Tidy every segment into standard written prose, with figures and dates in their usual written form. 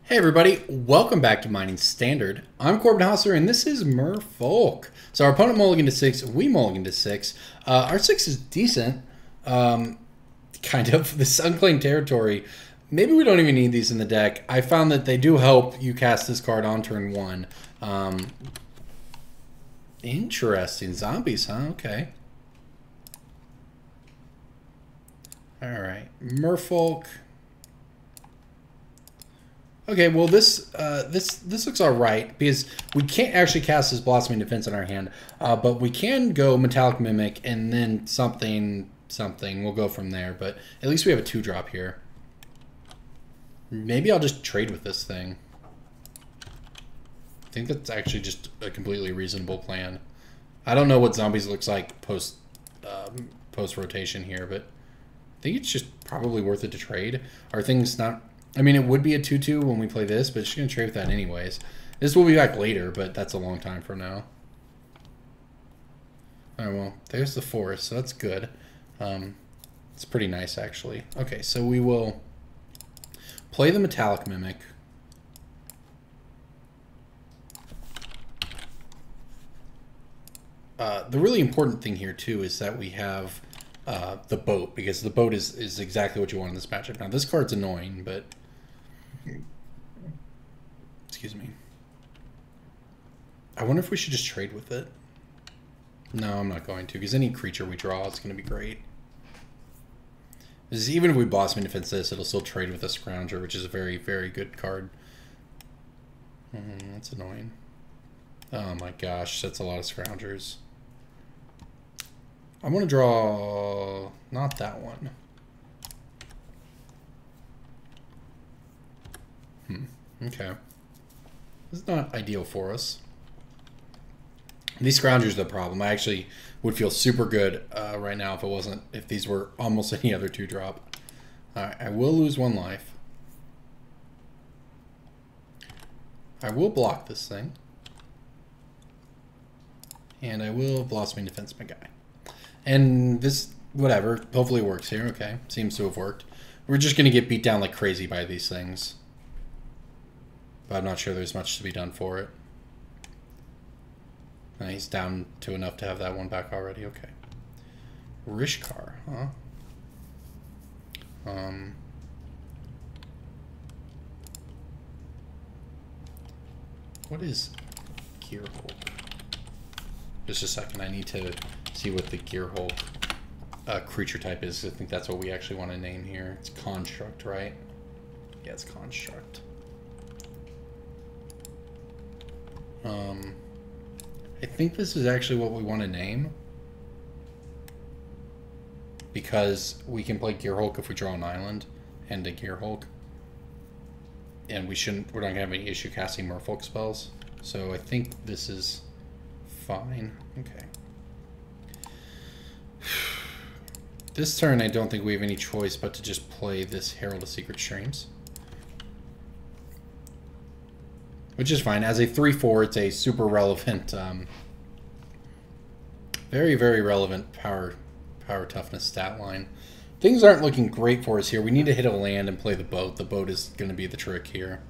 Hey everybody, welcome back to Mining Standard. I'm Corbin and this is Merfolk. So our opponent mulliganed to 6, we mulliganed to 6. Our 6 is decent, kind of. This unclaimed territory, maybe we don't even need these in the deck. I found that they do help you cast this card on turn 1. Interesting, zombies, huh? Okay. Alright, Merfolk. Okay, well this looks all right because we can't actually cast this Blossoming Defense in our hand, but we can go Metallic Mimic and then something. We'll go from there, but at least we have a 2-drop here. Maybe I'll just trade with this thing. I think that's actually just a completely reasonable plan. I don't know what zombies looks like post rotation here, but I think it's just probably worth it to trade. Our thing's not. I mean, it would be a 2-2 when we play this, but it's going to trade with that anyways. This will be back later, but that's a long time from now. Alright, well, there's the forest, so that's good. It's pretty nice, actually. Okay, so we will play the Metallic Mimic. The really important thing here, too, is that we have the boat, because the boat is exactly what you want in this matchup. Now, this card's annoying, but... Excuse me. I wonder if we should just trade with it. No, I'm not going to, because any creature we draw is going to be great. Because even if we Blossoming Defense this, it'll still trade with a Scrounger, which is a very, very good card. That's annoying. Oh my gosh, that's a lot of Scroungers. I want to draw... not that one. Okay. This is not ideal for us. These Scroungers are the problem. I actually would feel super good right now if these were almost any other 2-drop. Alright, I will lose 1 life. I will block this thing. And I will Blossoming Defense my guy. And this, whatever, hopefully works here. Okay, seems to have worked. We're just going to get beat down like crazy by these things. But I'm not sure there's much to be done for it. He's down to enough to have that one back already. Okay. Rishkar, huh? What is Gearhulk? Just a second. I need to see what the Gearhulk creature type is. I think that's what we actually want to name here. It's Construct, right? Yeah, it's Construct. I think this is actually what we want to name. Because we can play Gearhulk if we draw an island and a Gearhulk. And we're not going to have any issue casting Merfolk spells. So I think this is fine. Okay. This turn I don't think we have any choice but to just play this Herald of Secret Streams. Which is fine. As a 3/4, it's a super relevant, very, very relevant power toughness stat line. Things aren't looking great for us here. We need to hit a land and play the boat. The boat is going to be the trick here.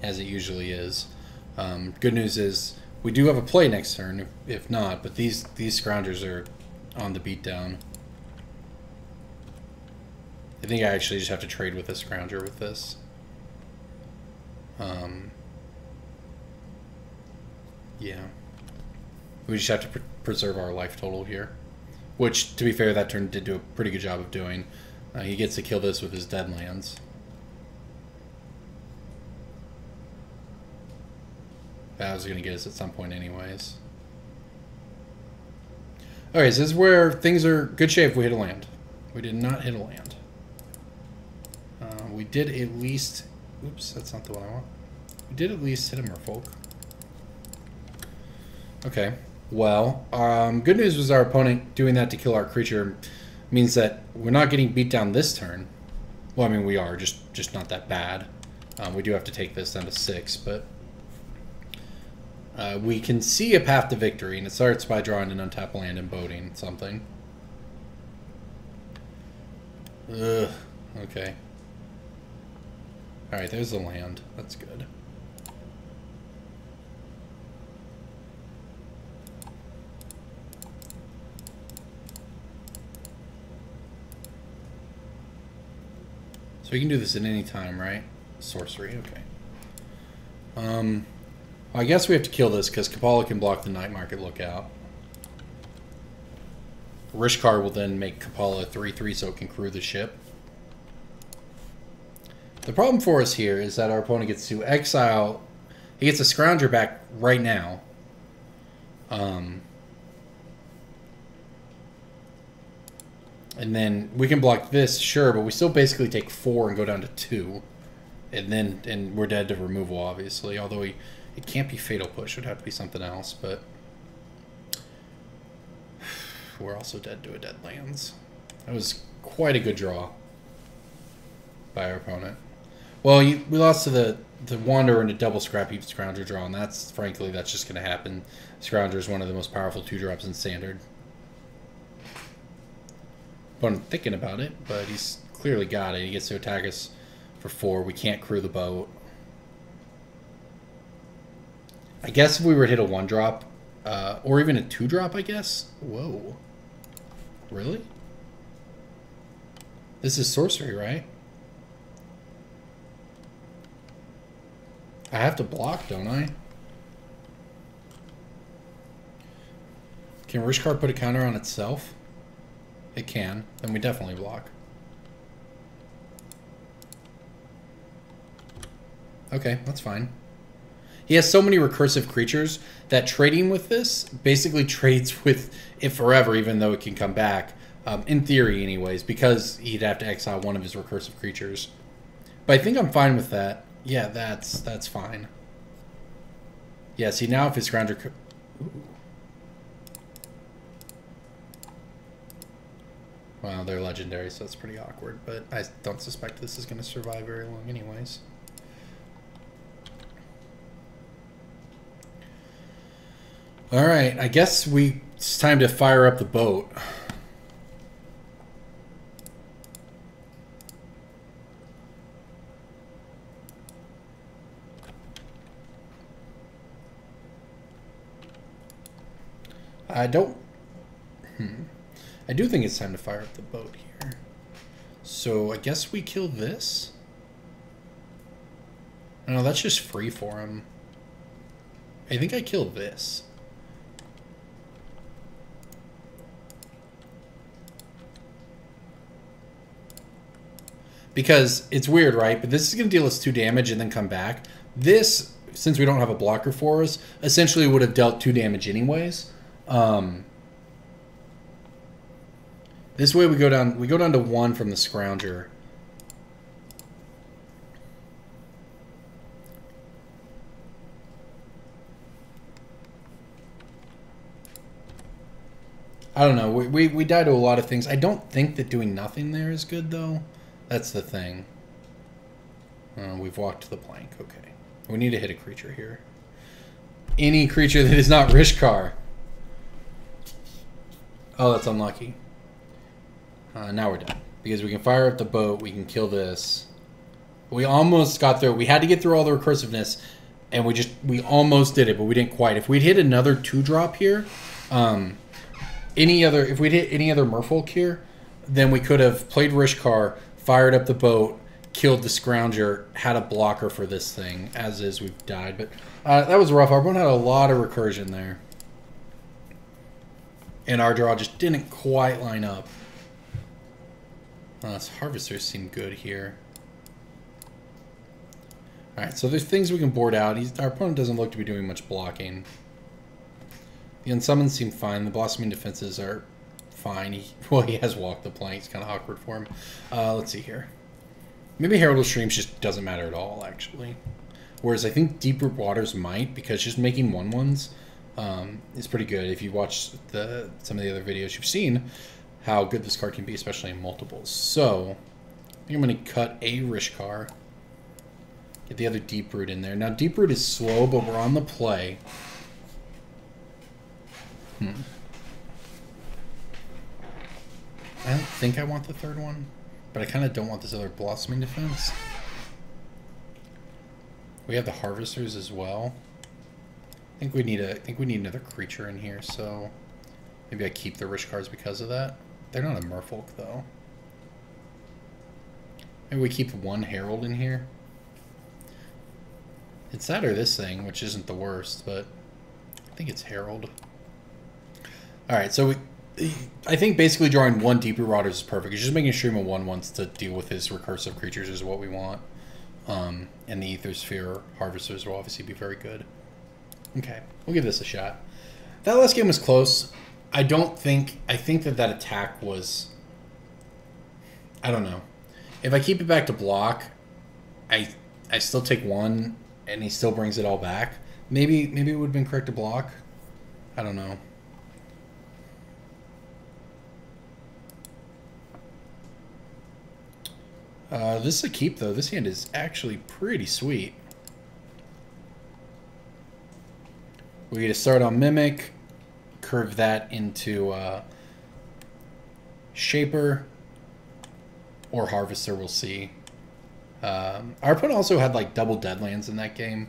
As it usually is. Good news is we do have a play next turn, if not, but these Scroungers are on the beatdown. I think I actually just have to trade with a Scrounger with this. Yeah. We just have to preserve our life total here. Which, to be fair, that turn did do a pretty good job of doing. He gets to kill this with his Deadlands. That was going to get us at some point anyways. Okay, so this is where things are good shape if we hit a land. We did not hit a land. We did at least... Oops, that's not the one I want. We did at least hit a Merfolk. Okay. Well, good news was our opponent doing that to kill our creature means that we're not getting beat down this turn. Well, I mean, we are, just not that bad. We do have to take this down to 6, but we can see a path to victory, and it starts by drawing an untapped land and boating something. Ugh. Okay. Alright, there's the land. That's good. So we can do this at any time, right? Sorcery, okay. I guess we have to kill this because Kapala can block the Night Market Lookout. Rishkar will then make Kapala 3/3 so it can crew the ship. The problem for us here is that our opponent gets to exile. He gets a Scrounger back right now. And then we can block this, sure, but we still basically take 4 and go down to 2. And we're dead to removal, obviously. Although it can't be Fatal Push. It would have to be something else, but we're also dead to a dead lands. That was quite a good draw by our opponent. Well, we lost to the Wanderer and a double Scrap Heap Scrounger draw, and frankly, that's just going to happen. Scrounger is one of the most powerful 2-drops in Standard. Opponent thinking about it, but he's clearly got it. He gets to attack us for 4. We can't crew the boat. I guess if we were to hit a 1-drop, or even a 2-drop, I guess. Whoa. Really? This is sorcery, right? I have to block, don't I? Can Rishkar put a counter on itself? It can. Then we definitely block. Okay, that's fine. He has so many recursive creatures that trading with this basically trades with it forever, even though it can come back. In theory, anyways, because he'd have to exile one of his recursive creatures. But I think I'm fine with that. Yeah, that's fine. Yeah, see, now if his Scrounger... Ooh. Well, they're legendary, so it's pretty awkward. But I don't suspect this is going to survive very long anyways. Alright, I guess it's time to fire up the boat. I do think it's time to fire up the boat here. So I guess we kill this. No, that's just free for him. I think I kill this. Because it's weird, right? But this is going to deal us 2 damage and then come back. This, since we don't have a blocker for us, essentially would have dealt 2 damage anyways. This way we go down to 1 from the Scrounger. I don't know. We die to a lot of things. I don't think that doing nothing there is good, though. That's the thing. We've walked the plank. Okay. We need to hit a creature here. Any creature that is not Rishkar. Oh, that's unlucky. Now we're done. Because we can fire up the boat. We can kill this. We almost got through. We had to get through all the recursiveness. And we almost did it, but we didn't quite. If we'd hit another 2-drop here... if we'd hit any other Merfolk here, then we could have played Rishkar, fired up the boat, killed the Scrounger, had a blocker for this thing. As is, we've died. But that was rough. Our opponent had a lot of recursion there. And our draw just didn't quite line up. This Harvesters seem good here. Alright, so there's things we can board out. Our opponent doesn't look to be doing much blocking. The Unsummons seem fine. The Blossoming Defenses are fine. He has walked the plank. It's kind of awkward for him. Let's see here. Maybe Herald of Streams just doesn't matter at all, actually. Whereas I think Deep Root Waters might, because just making 1/1s is pretty good. If you watch some of the other videos you've seen, how good this card can be, especially in multiples. So, I think I'm going to cut a Rishkar. Get the other Deep Root in there. Now, Deep Root is slow, but we're on the play. I don't think I want the 3rd one, but I kind of don't want this other Blossoming Defense. We have the harvesters as well. I think we need another creature in here, so maybe I keep the rich cards because of that. They're not a Merfolk though. Maybe we keep one Herald in here. It's that or this thing, which isn't the worst, but I think it's Herald. Alright, so I think basically drawing one Deeper Rotters is perfect. It's just making Stream of 1 wants to deal with his recursive creatures is what we want. And the Ether Sphere Harvesters will obviously be very good. Okay, we'll give this a shot. That last game was close. I think that attack was... I don't know. If I keep it back to block, I still take one, and he still brings it all back. Maybe it would have been correct to block. I don't know. This is a keep, though. This hand is actually pretty sweet. We get to start on Mimic, curve that into Shaper, or Harvester, we'll see. Our opponent also had like double Deadlands in that game.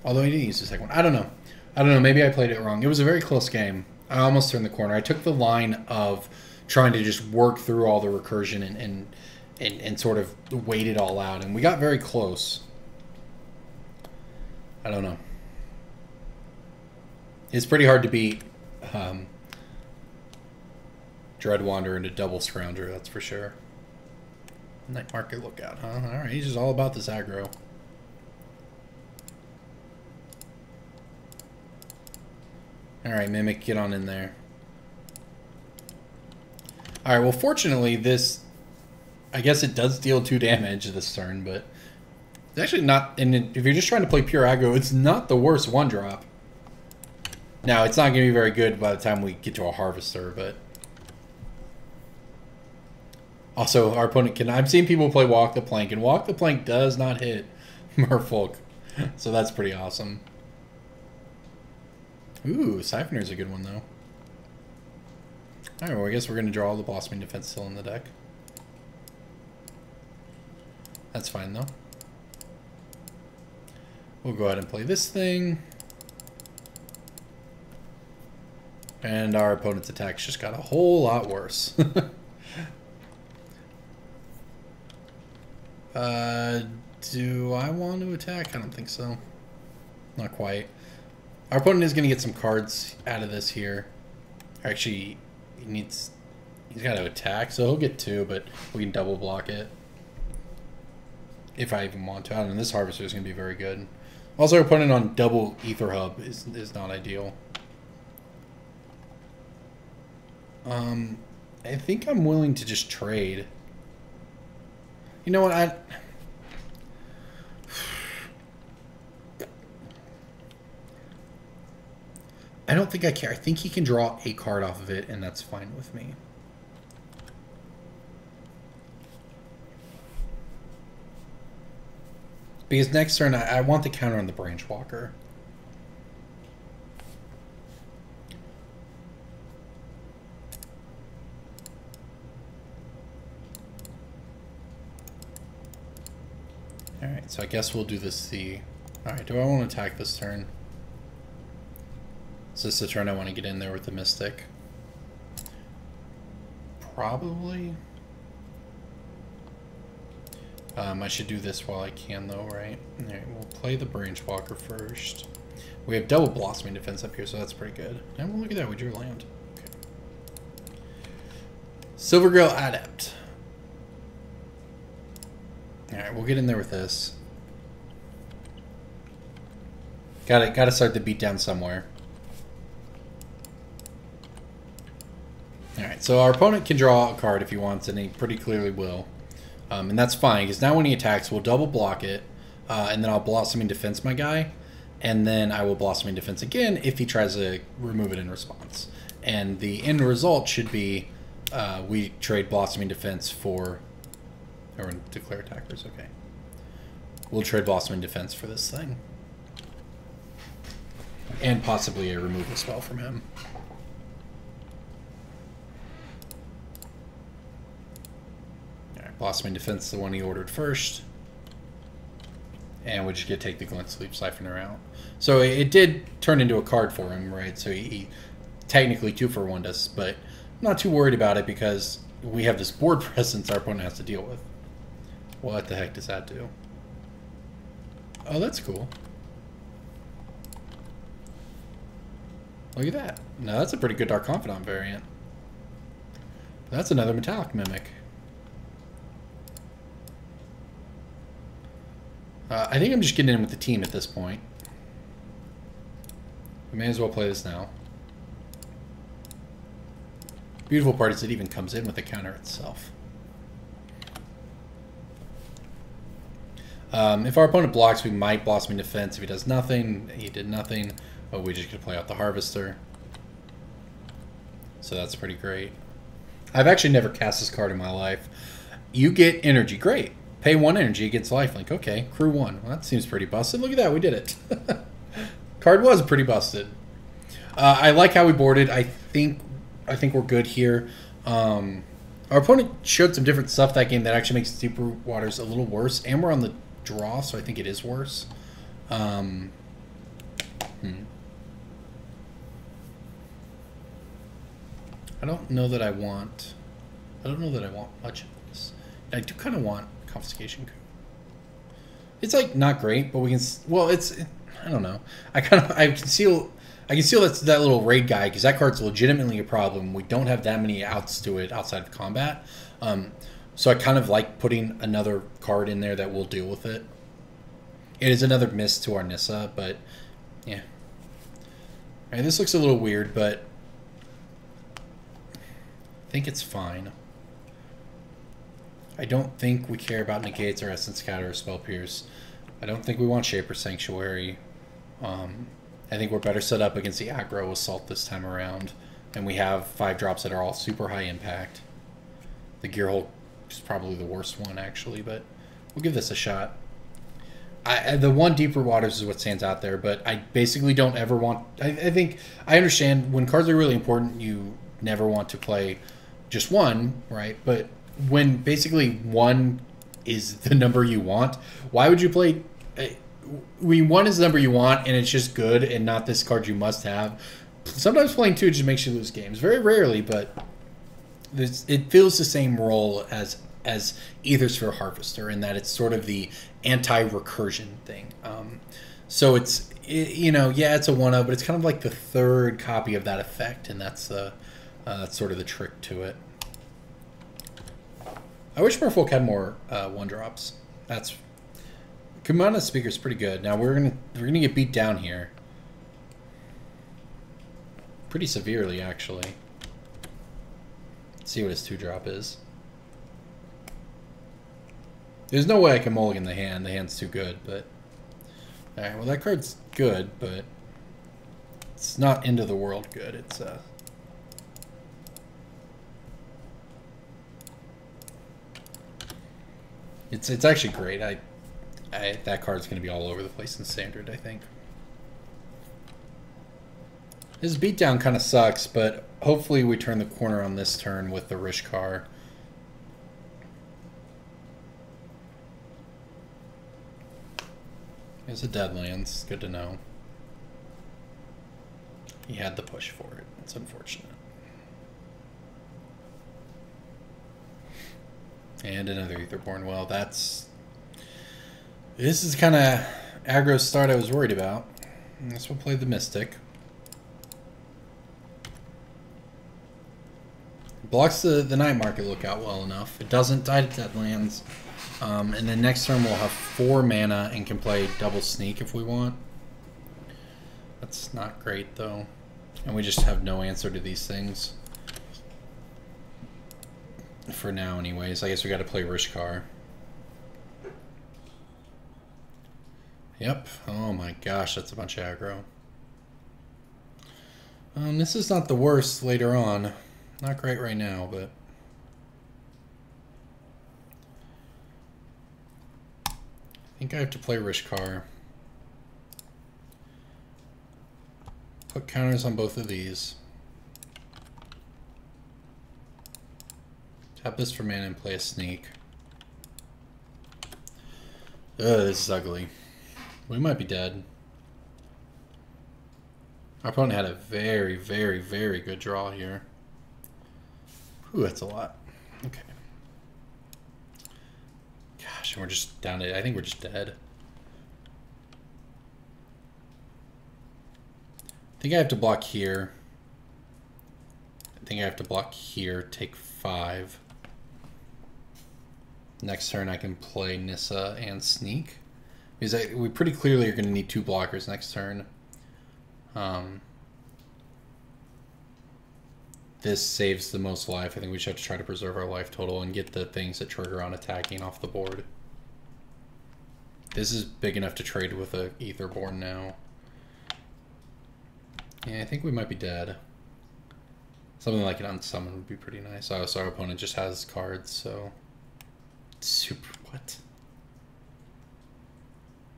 Although he didn't use the second one. I don't know. Maybe I played it wrong. It was a very close game. I almost turned the corner. I took the line of trying to just work through all the recursion and sort of wait it all out. And we got very close. I don't know. It's pretty hard to beat Dreadwander into double Scrounger, that's for sure. Night Market Lookout, huh? Alright, he's just all about this aggro. Alright, Mimic, get on in there. Alright, well, fortunately, this... I guess it does deal 2 damage this turn, but... It's actually not... And if you're just trying to play pure aggro, it's not the worst 1-drop. Now, it's not going to be very good by the time we get to a Harvester, but... Also, our opponent can... I've seen people play Walk the Plank, and Walk the Plank does not hit Merfolk. So that's pretty awesome. Ooh, Siphoner's a good one, though. Alright, well, I guess we're going to draw all the Blossoming Defense still in the deck. That's fine, though. We'll go ahead and play this thing. And our opponent's attacks just got a whole lot worse. Do I want to attack? I don't think so. Not quite. Our opponent is going to get some cards out of this here. Actually, he's got to attack, so he'll get 2, but we can double block it. If I even want to. I don't know, this Harvester is going to be very good. Also, our opponent on double Ether Hub is not ideal. I think I'm willing to just trade. You know what, I don't think I care. I think he can draw a card off of it, and that's fine with me. Because next turn, I want the counter on the Branch Walker. Alright, so I guess we'll do this C. Alright, do I want to attack this turn? Is this the turn I want to get in there with the Mystic? Probably. I should do this while I can, though, right? Alright, we'll play the Branch Walker first. We have double Blossoming Defense up here, so that's pretty good. And well, look at that, we drew land. Okay. Silvergrail Adept. Alright, we'll get in there with this. Gotta start the beatdown somewhere. Alright, so our opponent can draw a card if he wants, and he pretty clearly will. And that's fine, because now when he attacks, we'll double block it, and then I'll Blossoming Defense my guy, and then I will Blossoming Defense again if he tries to remove it in response. And the end result should be we trade Blossoming Defense for... Or declare attackers, okay. We'll trade Blossoming Defense for this thing. And possibly a removal spell from him. Alright, Blossoming Defense, the one he ordered first. And we just get to take the Glint Sleep Siphoner out. So it did turn into a card for him, right? So he technically 2-for-1 us, but I'm not too worried about it because we have this board presence our opponent has to deal with. What the heck does that do? Oh, that's cool. Look at that. Now that's a pretty good Dark Confidant variant. That's another Metallic Mimic. I think I'm just getting in with the team at this point. We may as well play this now. Beautiful part is it even comes in with the counter itself. If our opponent blocks, we might Blossom in Defense. If he does nothing, he did nothing. Oh, we just get to play out the Harvester. So that's pretty great. I've actually never cast this card in my life. You get energy. Great. Pay 1 energy against lifelink. Okay, crew 1. Well, that seems pretty busted. Look at that, we did it. Card was pretty busted. I like how we boarded. I think we're good here. Our opponent showed some different stuff that game that actually makes Deeper Waters a little worse, and we're on the draw, so I think it is worse. I don't know that I want much of this. I do kind of want Confiscation Coup. It's like not great, but we can. Well, it's. I don't know. I can seal that little raid guy because that card's legitimately a problem. We don't have that many outs to it outside of combat. So I kind of like putting another card in there that will deal with it. It is another miss to our Nissa, but yeah. All right, this looks a little weird, but I think it's fine. I don't think we care about Negates or Essence Scatter or Spell Pierce. I don't think we want Shaper Sanctuary. I think we're better set up against the Aggro Assault this time around. And we have 5 drops that are all super high impact. The Gearhulk is probably the worst one, actually, but we'll give this a shot. The one Deeper Waters is what stands out there, but I basically don't ever want... I think... I understand when cards are really important, you never want to play just one, right? But when basically 1 is the number you want, why would you play... When 1 is the number you want and it's just good and not this card you must have. Sometimes playing 2 just makes you lose games. Very rarely, but it fills the same role as Aether's for Harvester in that it's sort of the anti-recursion thing. So it's, yeah, it's a 1-of, but it's kind of like the 3rd copy of that effect, and that's sort of the trick to it. I wish Merfolk had more 1-drops. Kumana's Speaker's pretty good. Now we're gonna get beat down here. Pretty severely, actually. Let's see what his 2-drop is. There's no way I can mulligan the hand. The hand's too good, but... Alright, well that card's good, but... It's not end of the world good. It's actually great. That card's going to be all over the place in Standard, I think. His beatdown kind of sucks, but hopefully we turn the corner on this turn with the Rishkar. There's a Deadlands. Good to know. He had the push for it. It's unfortunate. And another Aetherborn. Well, this is kind of aggro start I was worried about. I guess we'll play the Mystic. Blocks the Night Market Lookout well enough. It doesn't die to Deadlands. And then next turn we'll have 4 mana and can play double Sneak if we want. That's not great though. And we just have no answer to these things. For now anyways. I guess we got to play Rishkar. Yep. Oh my gosh, that's a bunch of aggro. This is not the worst later on. Not great right now, but... I think I have to play Rishkar. Put counters on both of these. Tap this for mana and play a Sneak. Ugh, this is ugly. We might be dead. Our opponent had a very, very, very good draw here. Ooh, that's a lot. Okay. Gosh, and we're just down to, I think we're just dead. I think I have to block here. I think I have to block here, take 5. Next turn I can play Nissa and Sneak. Because we pretty clearly are going to need 2 blockers next turn. This saves the most life. I think we should have to try to preserve our life total and get the things that trigger on attacking off the board. This is big enough to trade with a Etherborn now. Yeah, I think we might be dead. Something like an unsummon would be pretty nice. Oh, so our opponent just has cards, so... Super... What?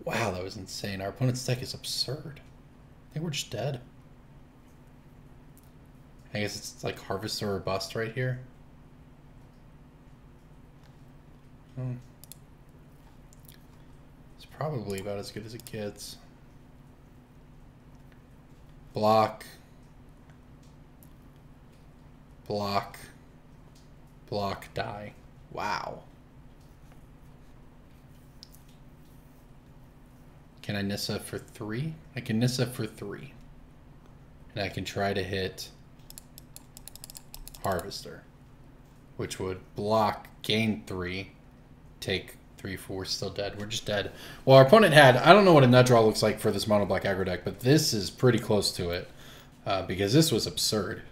Wow, that was insane. Our opponent's deck is absurd. I think we're just dead. I guess it's like Harvester or Bust right here. It's probably about as good as it gets. Block. Block. Block, die. Wow. Can I Nissa for 3? I can Nissa for 3. And I can try to hit Harvester, which would block, gain 3, take 3, 4, still dead. We're just dead. Well, our opponent had, I don't know what a nut draw looks like for this mono black aggro deck, but this is pretty close to it because this was absurd.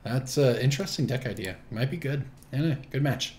That's an interesting deck idea. Might be good. Anyway, good match.